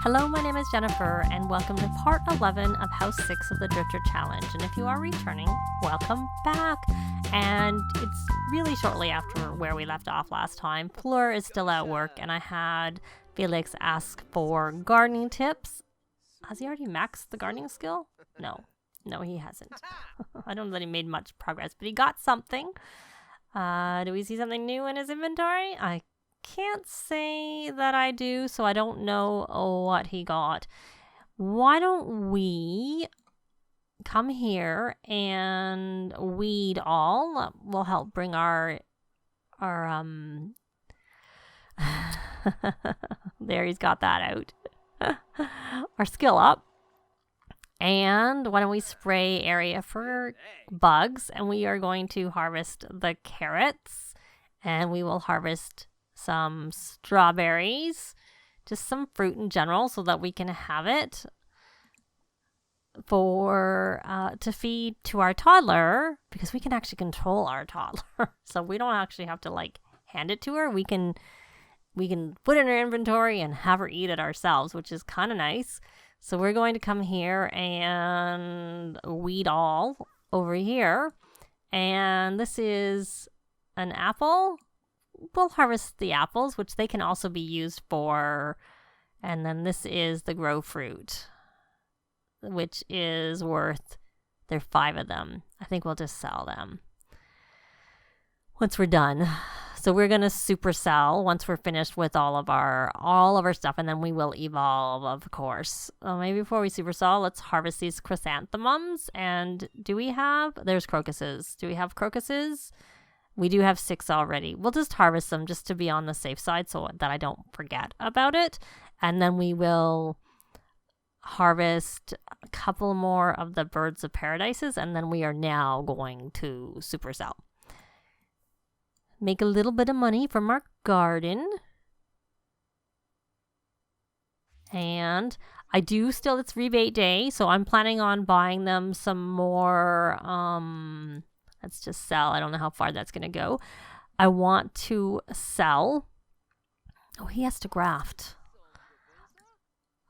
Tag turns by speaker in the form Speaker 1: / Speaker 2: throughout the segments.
Speaker 1: Hello, my name is Jennifer, and welcome to part 11 of House 6 of the Drifter Challenge. And if you are returning, welcome back. And it's really shortly after where we left off last time. Fleur is still at work, and I had Felix ask for gardening tips. Has he already maxed the gardening skill? No, he hasn't. I don't know that he made much progress, but he got something. Do we see something new in his inventory? I can't say that I do, so I don't know what he got. Why don't we come here and weed all? We'll help bring our there, he's got that out. Our skill up. And why don't we spray area for bugs, and we are going to harvest the carrots, and we will harvest some strawberries, just some fruit in general, so that we can have it for to feed to our toddler, because we can actually control our toddler. So we don't actually have to like hand it to her. We can put it in her inventory and have her eat it ourselves, which is kind of nice. So we're going to come here and weed all over here. And this is an apple. We'll harvest the apples, which they can also be used for. And then this is the grow fruit, which is worth, there are 5 of them. I think we'll just sell them once we're done. So we're going to supercell once we're finished with all of our stuff, and then we will evolve, of course. Maybe before we supercell, let's harvest these chrysanthemums. And there's crocuses. Do we have crocuses? We do have 6 already. We'll just harvest them just to be on the safe side so that I don't forget about it. And then we will harvest a couple more of the birds of paradises, and then we are now going to supercell. Make a little bit of money from our garden. And I do still, it's rebate day, so I'm planning on buying them some more, let's just sell. I don't know how far that's going to go. I want to sell. Oh, he has to graft.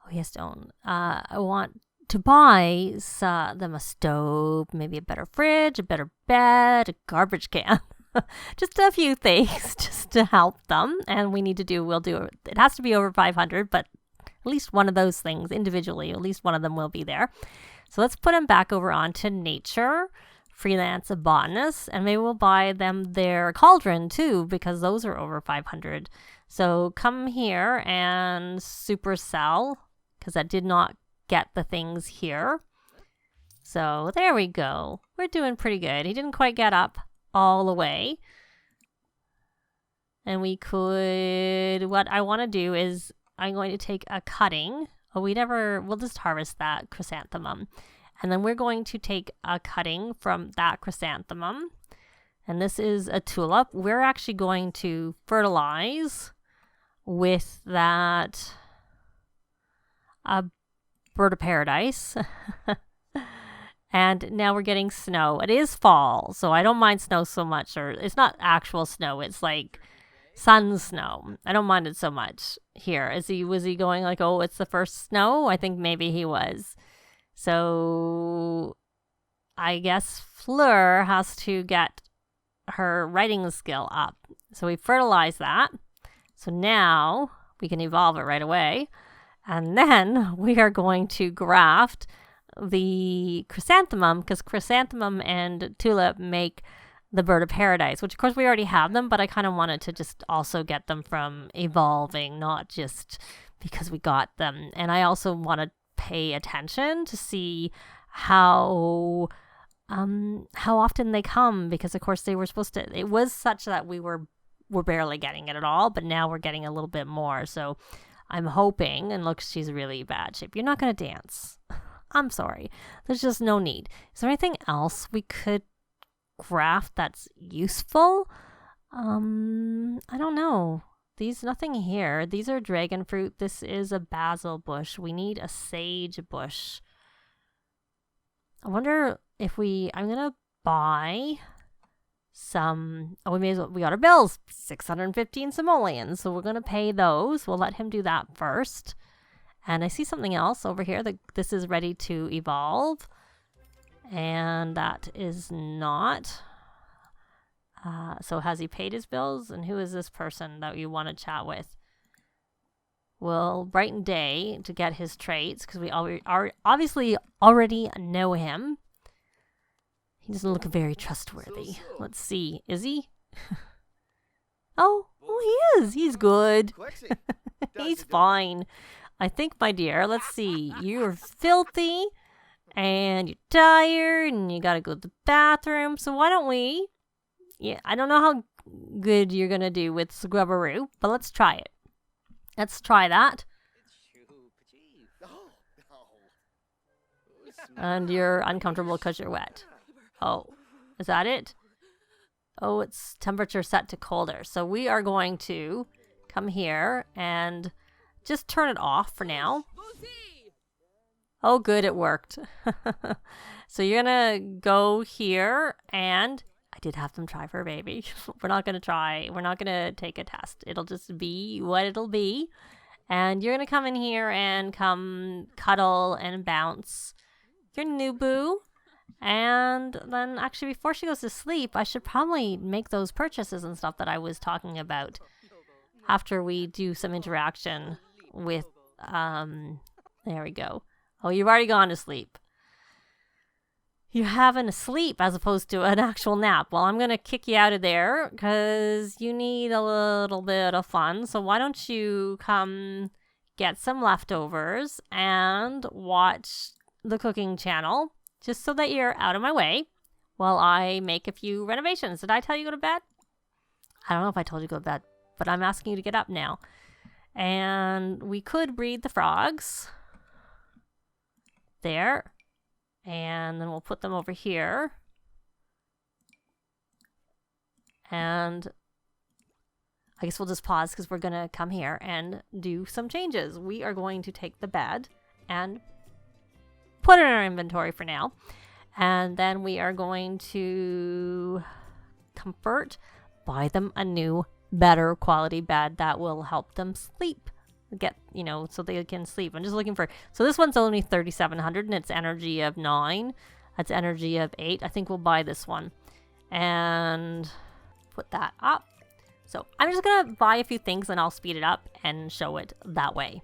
Speaker 1: Oh, he has to own. I want to buy them a stove, maybe a better fridge, a better bed, a garbage can. Just a few things just to help them. And we'll do it. It has to be over 500, but at least one of those things individually, at least one of them will be there. So let's put them back over onto nature, freelance botanists, and maybe we'll buy them their cauldron too, because those are over 500. So come here and supercell, because I did not get the things here. So there we go. We're doing pretty good. He didn't quite get up all the way. And what I want to do is I'm going to take a cutting. We'll just harvest that chrysanthemum. And then we're going to take a cutting from that chrysanthemum. And this is a tulip. We're actually going to fertilize with that bird of paradise. And now we're getting snow. It is fall, so I don't mind snow so much. Or it's not actual snow. It's like sun snow. I don't mind it so much here. Was he going like, oh, it's the first snow? I think maybe he was. So I guess Fleur has to get her writing skill up. So we fertilize that. So now we can evolve it right away. And then we are going to graft the chrysanthemum, because chrysanthemum and tulip make the bird of paradise, which of course we already have them, but I kind of wanted to just also get them from evolving, not just because we got them. And I also want to pay attention to see how often they come, because of course they were supposed to, it was such that we're barely getting it at all, but now we're getting a little bit more. So I'm hoping, and look, she's really bad shape. You're not going to dance. I'm sorry. There's just no need. Is there anything else we could graft that's useful? I don't know. Nothing here. These are dragon fruit. This is a basil bush. We need a sage bush. I wonder if I'm going to buy some, we got our bills, 615 simoleons. So we're going to pay those. We'll let him do that first. And I see something else over here. This is ready to evolve. And that is not. So has he paid his bills? And who is this person that you want to chat with? We'll brighten day to get his traits because we obviously already know him. He doesn't look very trustworthy. Let's see. Is he? Oh, he is. He's good. He's fine. I think, my dear, let's see. You're filthy and you're tired and you gotta go to the bathroom. So why don't we? Yeah, I don't know how good you're gonna do with Scrubberoo, but let's try it. Let's try that. And you're uncomfortable because you're wet. Oh, is that it? Oh, it's temperature set to colder. So we are going to come here and just turn it off for now. Oh, good, it worked. So you're gonna go here, and I did have them try for a baby. We're not gonna take a test. It'll just be what it'll be. And you're gonna come in here and come cuddle and bounce your new boo. And then actually before she goes to sleep, I should probably make those purchases and stuff that I was talking about after we do some interaction with, there we go. Oh, you've already gone to sleep. You're having a sleep as opposed to an actual nap. Well, I'm going to kick you out of there because you need a little bit of fun. So why don't you come get some leftovers and watch the cooking channel just so that you're out of my way while I make a few renovations. Did I tell you to go to bed? I don't know if I told you to go to bed, but I'm asking you to get up now. And we could breed the frogs. There. And then we'll put them over here. And I guess we'll just pause because we're going to come here and do some changes. We are going to take the bed and put it in our inventory for now. And then we are going to buy them a new, better quality bed that will help them sleep. So they can sleep. I'm just looking for, so this one's only 3,700 and it's energy of 9. That's energy of 8. I think we'll buy this one and put that up. So I'm just gonna buy a few things and I'll speed it up and show it that way.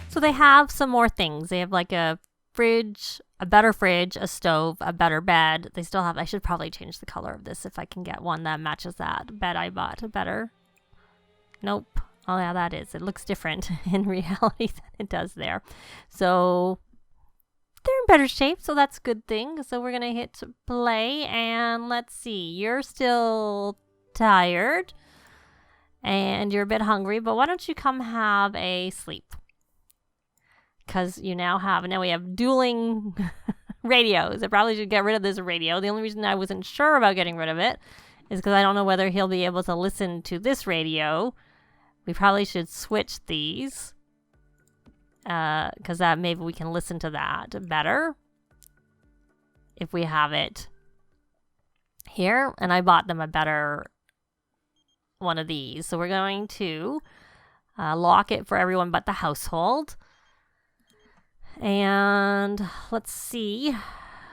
Speaker 1: So they have some more things. They have like a fridge, a better fridge, a stove, a better bed. They still have, I should probably change the color of this if I can get one that matches that bed I bought better. Nope. Oh yeah, that is. It looks different in reality than it does there. So they're in better shape, so that's a good thing. So we're going to hit play and let's see. You're still tired and you're a bit hungry, but why don't you come have a sleep? Because we have dueling radios. I probably should get rid of this radio. The only reason I wasn't sure about getting rid of it is because I don't know whether he'll be able to listen to this radio. We probably should switch these. Because that maybe we can listen to that better. If we have it here. And I bought them a better one of these. So we're going to lock it for everyone but the household. And let's see,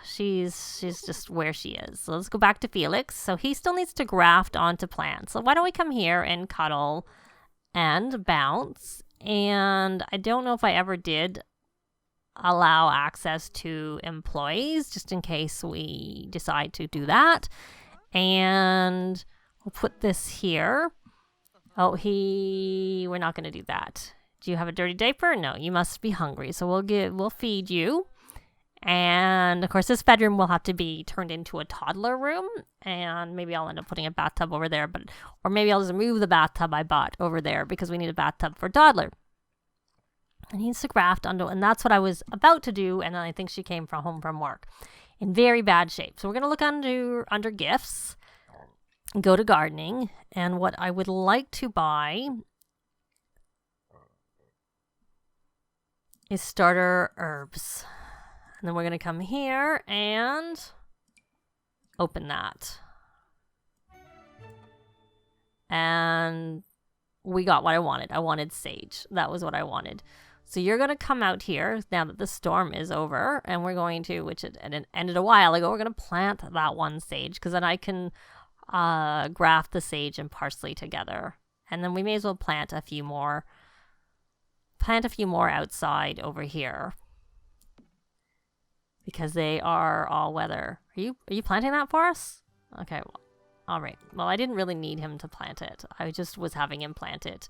Speaker 1: she's just where she is. So let's go back to Felix. So he still needs to graft onto plants. So why don't we come here and cuddle and bounce and I don't know if I ever did allow access to employees, just in case we decide to do that. And we'll put this here. Oh, we're not going to do that. Do you have a dirty diaper? No, you must be hungry. So we'll feed you. And of course, this bedroom will have to be turned into a toddler room, and maybe I'll end up putting a bathtub over there, or maybe I'll just move the bathtub I bought over there because we need a bathtub for toddler. It needs to graft under, and that's what I was about to do, and then I think she came home from work in very bad shape. So we're going to look under gifts, go to gardening, and what I would like to buy is starter herbs. And then we're going to come here and open that. And we got what I wanted. I wanted sage. That was what I wanted. So you're going to come out here now that the storm is over. And we're going to, which it ended a while ago, we're going to plant that one sage. Because then I can graft the sage and parsley together. And then we may as well plant a few more outside over here. Because they are all weather. Are you planting that for us? Okay, well, all right. Well, I didn't really need him to plant it. I just was having him plant it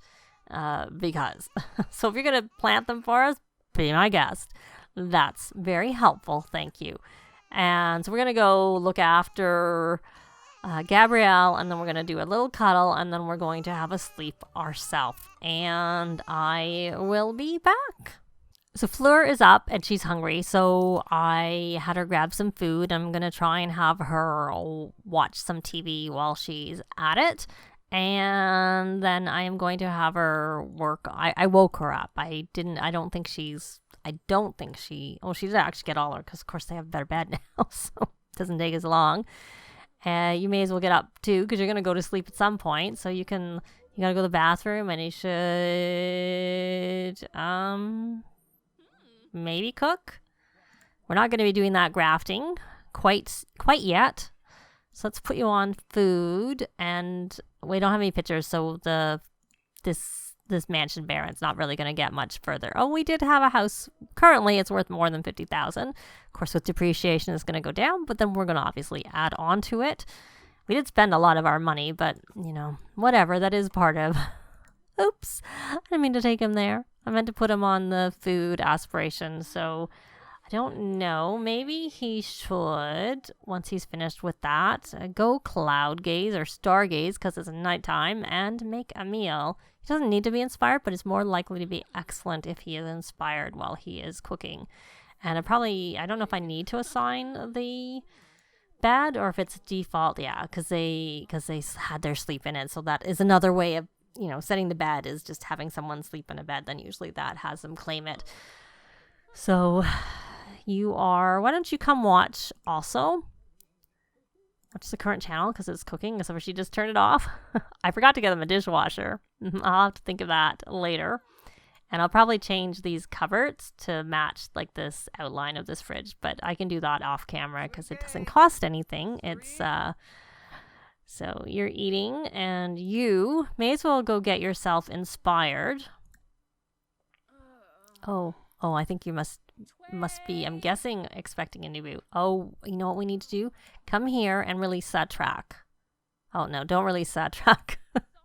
Speaker 1: because. So if you're going to plant them for us, be my guest. That's very helpful. Thank you. And so we're going to go look after Gabrielle, and then we're going to do a little cuddle, and then we're going to have a sleep ourselves. And I will be back. So Fleur is up and she's hungry, so I had her grab some food. I'm going to try and have her watch some TV while she's at it. And then I am going to have her work. I woke her up. She did actually get all her, because of course they have a better bed now, so it doesn't take as long. You may as well get up too, because you're going to go to sleep at some point, so you got to go to the bathroom, and you should, maybe cook. We're not going to be doing that grafting quite yet. So let's put you on food, and we don't have any pictures, so this mansion baron's not really going to get much further. Oh, we did have a house. Currently, it's worth more than $50,000. Of course, with depreciation, it's going to go down, but then we're going to obviously add on to it. We did spend a lot of our money, but whatever. That is part of. Oops, I didn't mean to take him there. I meant to put him on the food aspiration, so I don't know. Maybe he should, once he's finished with that, go cloud gaze or stargaze, because it's nighttime, and make a meal. He doesn't need to be inspired, but it's more likely to be excellent if he is inspired while he is cooking. And I don't know if I need to assign the bed or if it's default. Yeah, because they had their sleep in it, so that is another way of setting the bed, is just having someone sleep in a bed. Then usually that has them claim it. So why don't you come watch also? Watch the current channel, because it's cooking, except for she just turned it off. I forgot to get them a dishwasher. I'll have to think of that later. And I'll probably change these cupboards to match like this outline of this fridge, but I can do that off camera because it doesn't cost anything. It's so you're eating, and you may as well go get yourself inspired. Oh, I think you must be, I'm guessing, expecting a new boot. Oh, you know what we need to do? Come here and release that track. Oh, no, don't release that track.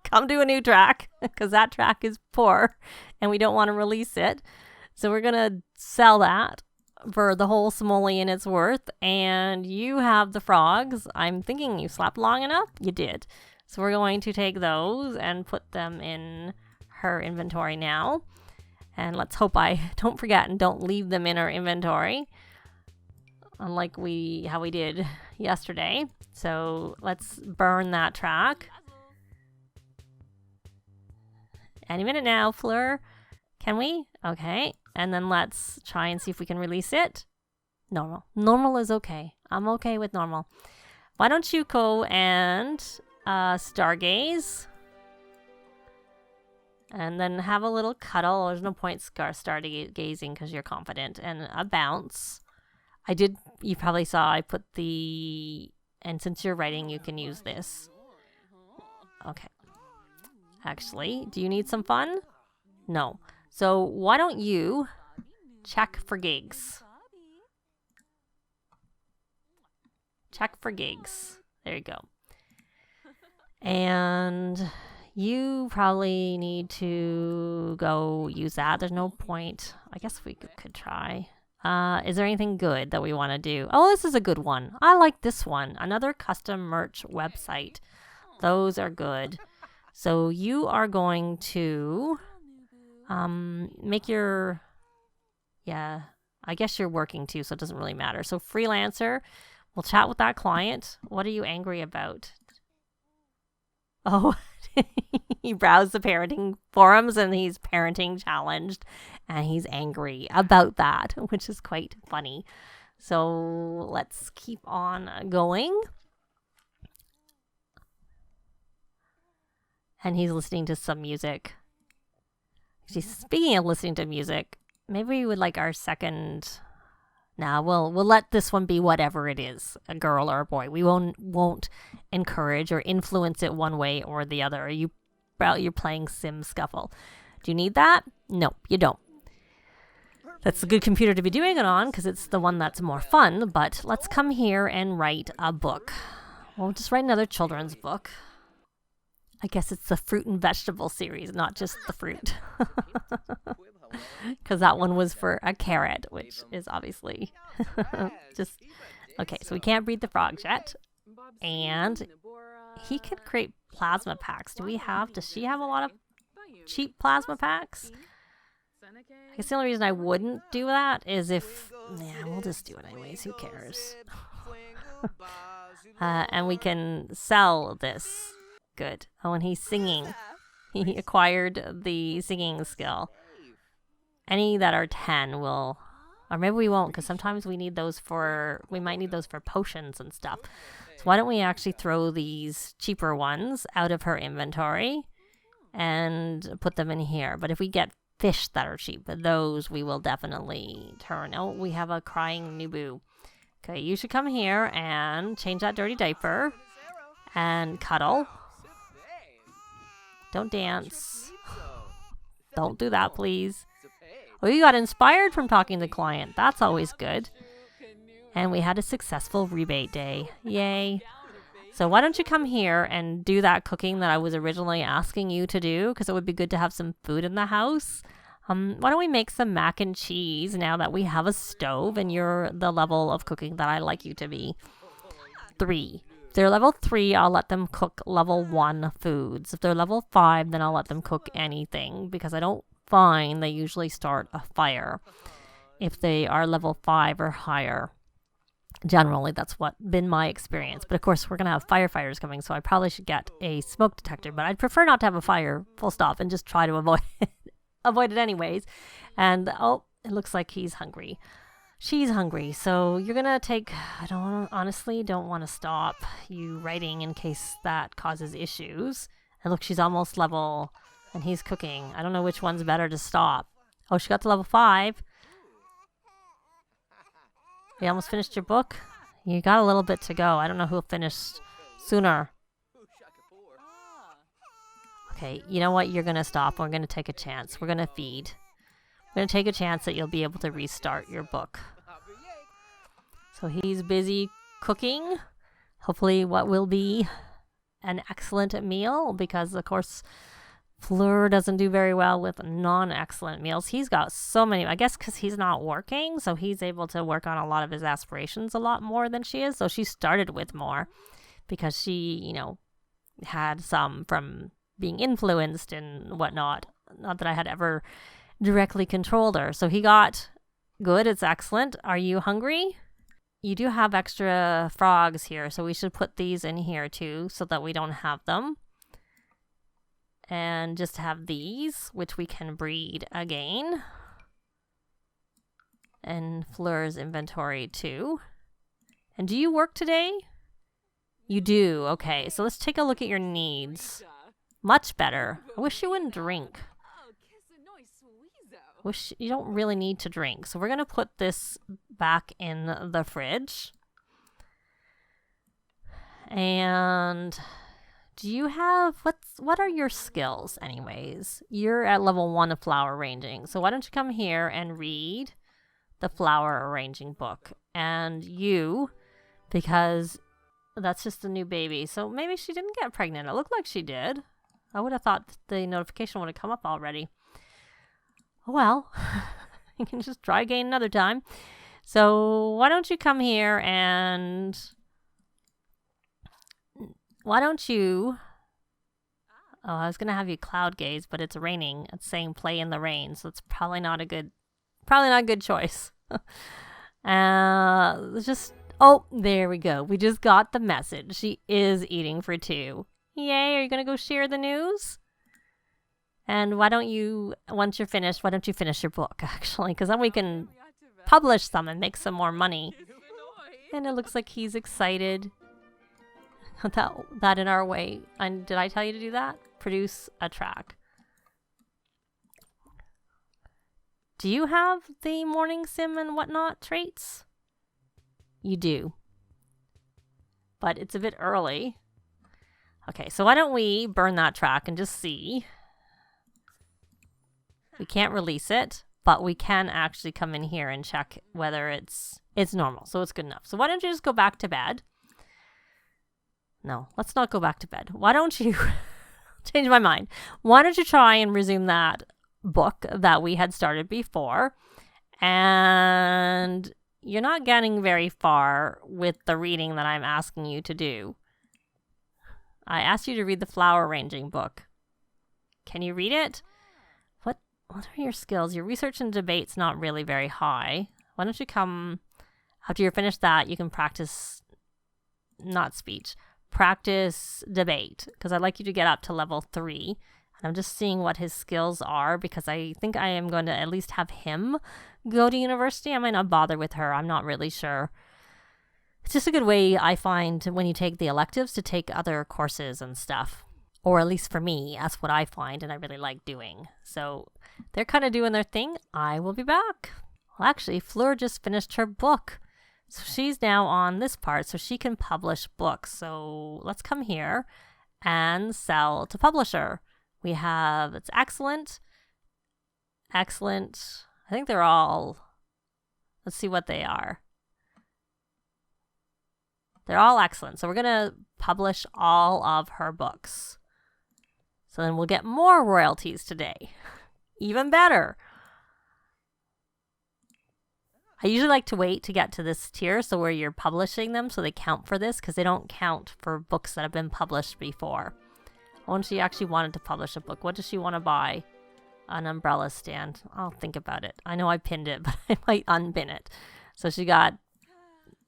Speaker 1: Come do a new track, because that track is poor, and we don't want to release it. So we're going to sell that for the whole simoleon it's worth, and you have the frogs. I'm thinking you slept long enough. You did. So we're going to take those and put them in her inventory now. And let's hope I don't forget and don't leave them in our inventory, unlike how we did yesterday. So let's burn that track. Any minute now, Fleur. Can we? Okay. And then let's try and see if we can release it. Normal. Normal is okay. I'm okay with normal. Why don't you go and stargaze? And then have a little cuddle. There's no point stargazing because you're confident. And a bounce. You probably saw I put and since you're writing, you can use this. Okay. Actually, do you need some fun? No. So why don't you check for gigs? Check for gigs. There you go. And you probably need to go use that. There's no point. I guess we could try. Is there anything good that we want to do? Oh, this is a good one. I like this one. Another custom merch website. Those are good. So you are going to make your... Yeah, I guess you're working too, so it doesn't really matter. So freelancer, we'll chat with that client. What are you angry about? Oh, he browsed the parenting forums and he's parenting challenged and he's angry about that, which is quite funny. So let's keep on going. And he's listening to some music. Actually, speaking of listening to music, maybe we would like our second... Nah, we'll let this one be whatever it is, a girl or a boy. We won't encourage or influence it one way or the other. You're playing Sim Scuffle. Do you need that? No, you don't. That's a good computer to be doing it on because it's the one that's more fun, but let's come here and write a book. We'll just write another children's book. I guess it's the fruit and vegetable series, not just the fruit. Because that one was for a carrot, which is obviously just... Okay, so we can't breed the frogs yet. And he can create plasma packs. Does she have a lot of cheap plasma packs? I guess the only reason I wouldn't do that is if... Yeah, we'll just do it anyways. Who cares? And we can sell this. Good. Oh, and he's singing. He acquired the singing skill. Any that are 10 will, or maybe we won't, because sometimes we might need those for potions and stuff. So why don't we actually throw these cheaper ones out of her inventory and put them in here. But if we get fish that are cheap, those we will definitely turn. Oh, we have a crying Nubu. Okay, you should come here and change that dirty diaper and cuddle. Don't dance. Don't do that, please. Well, you got inspired from talking to the client. That's always good. And we had a successful rebate day. Yay. So why don't you come here and do that cooking that I was originally asking you to do? Because it would be good to have some food in the house. Why don't we make some mac and cheese now that we have a stove and you're the level of cooking that I like you to be? 3. If they're level 3, I'll let them cook level 1 foods. If they're level 5, then I'll let them cook anything because I don't find they usually start a fire if they are level 5 or higher. Generally, that's been my experience. But of course, we're going to have firefighters coming, so I probably should get a smoke detector. But I'd prefer not to have a fire, full stop, and just try to avoid it anyways. And, oh, it looks like he's hungry. She's hungry, so you're going to take... honestly don't want to stop you writing in case that causes issues. And look, she's almost level... And he's cooking. I don't know which one's better to stop. Oh, she got to level 5. You almost finished your book? You got a little bit to go. I don't know who'll finish sooner. Okay, you know what? You're going to stop. We're going to take a chance. We're going to feed. We're going to take a chance that you'll be able to restart your book. So he's busy cooking. Hopefully what will be an excellent meal because, of course... Fleur doesn't do very well with non-excellent meals. He's got so many, I guess because he's not working, so he's able to work on a lot of his aspirations a lot more than she is. So she started with more because she, had some from being influenced and whatnot. Not that I had ever directly controlled her. So he got good. It's excellent. Are you hungry? You do have extra frogs here, so we should put these in here too so that we don't have them. And just have these, which we can breed again. And Fleur's inventory too. And do you work today? You do. Okay, so let's take a look at your needs. Much better. I wish you wouldn't drink. Wish you don't really need to drink. So we're going to put this back in the fridge. And... Do you have, what are your skills anyways? You're at level 1 of flower arranging. So why don't you come here and read the flower arranging book? And you, because that's just a new baby. So maybe she didn't get pregnant. It looked like she did. I would have thought the notification would have come up already. Well, you can just try again another time. So why don't you come here and... Why don't you... Oh, I was going to have you cloud gaze, but it's raining. It's saying play in the rain, so it's probably not a good choice. Just... Oh, there we go. We just got the message. She is eating for 2. Yay, are you going to go share the news? And why don't you, once you're finished, why don't you finish your book, actually? Because then we can publish some and make some more money. And it looks like he's excited. That in our way. And did I tell you to do that? Produce a track. Do you have the morning sim and whatnot traits? You do. But it's a bit early. Okay, so why don't we burn that track and just see. We can't release it, but we can actually come in here and check whether it's normal. So it's good enough. So why don't you just go back to bed? No, let's not go back to bed. Why don't you change my mind? Why don't you try and resume that book that we had started before? And you're not getting very far with the reading that I'm asking you to do. I asked you to read the flower arranging book. Can you read it? What are your skills? Your research and debate's not really very high. Why don't you come, after you're finished that, you can practice, not speech, practice debate, because I'd like you to get up to level 3. And I'm just seeing what his skills are, because I think I am going to at least have him go to university. I might not bother with her. I'm not really sure. It's just a good way, I find, when you take the electives, to take other courses and stuff. Or at least for me, that's what I find and I really like doing. So they're kind of doing their thing. I will be back. Well, actually, Fleur just finished her book. So she's now on this part, so she can publish books. So let's come here and sell to publisher. We have, it's excellent. Excellent. I think they're all, let's see what they are. They're all excellent. So we're going to publish all of her books. So then we'll get more royalties today. Even better. I usually like to wait to get to this tier, so where you're publishing them, so they count for this, because they don't count for books that have been published before. When she actually wanted to publish a book, what does she want to buy? An umbrella stand. I'll think about it. I know I pinned it, but I might unpin it. So she got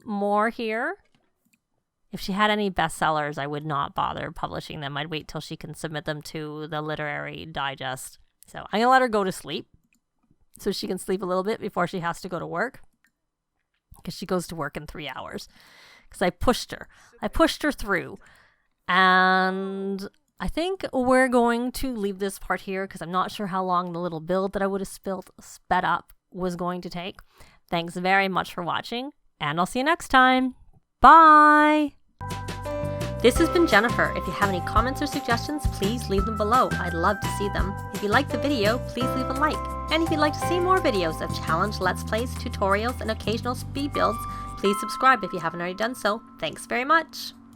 Speaker 1: more here. If she had any bestsellers, I would not bother publishing them. I'd wait till she can submit them to the literary digest. So I'm going to let her go to sleep, so she can sleep a little bit before she has to go to work, because she goes to work in 3 hours. Because I pushed her. I pushed her through. And I think we're going to leave this part here, because I'm not sure how long the little build that I would have sped up was going to take. Thanks very much for watching, and I'll see you next time. Bye! This has been Jennifer. If you have any comments or suggestions, please leave them below. I'd love to see them. If you liked the video, please leave a like. And if you'd like to see more videos of challenge, let's plays, tutorials, and occasional speed builds, please subscribe if you haven't already done so. Thanks very much!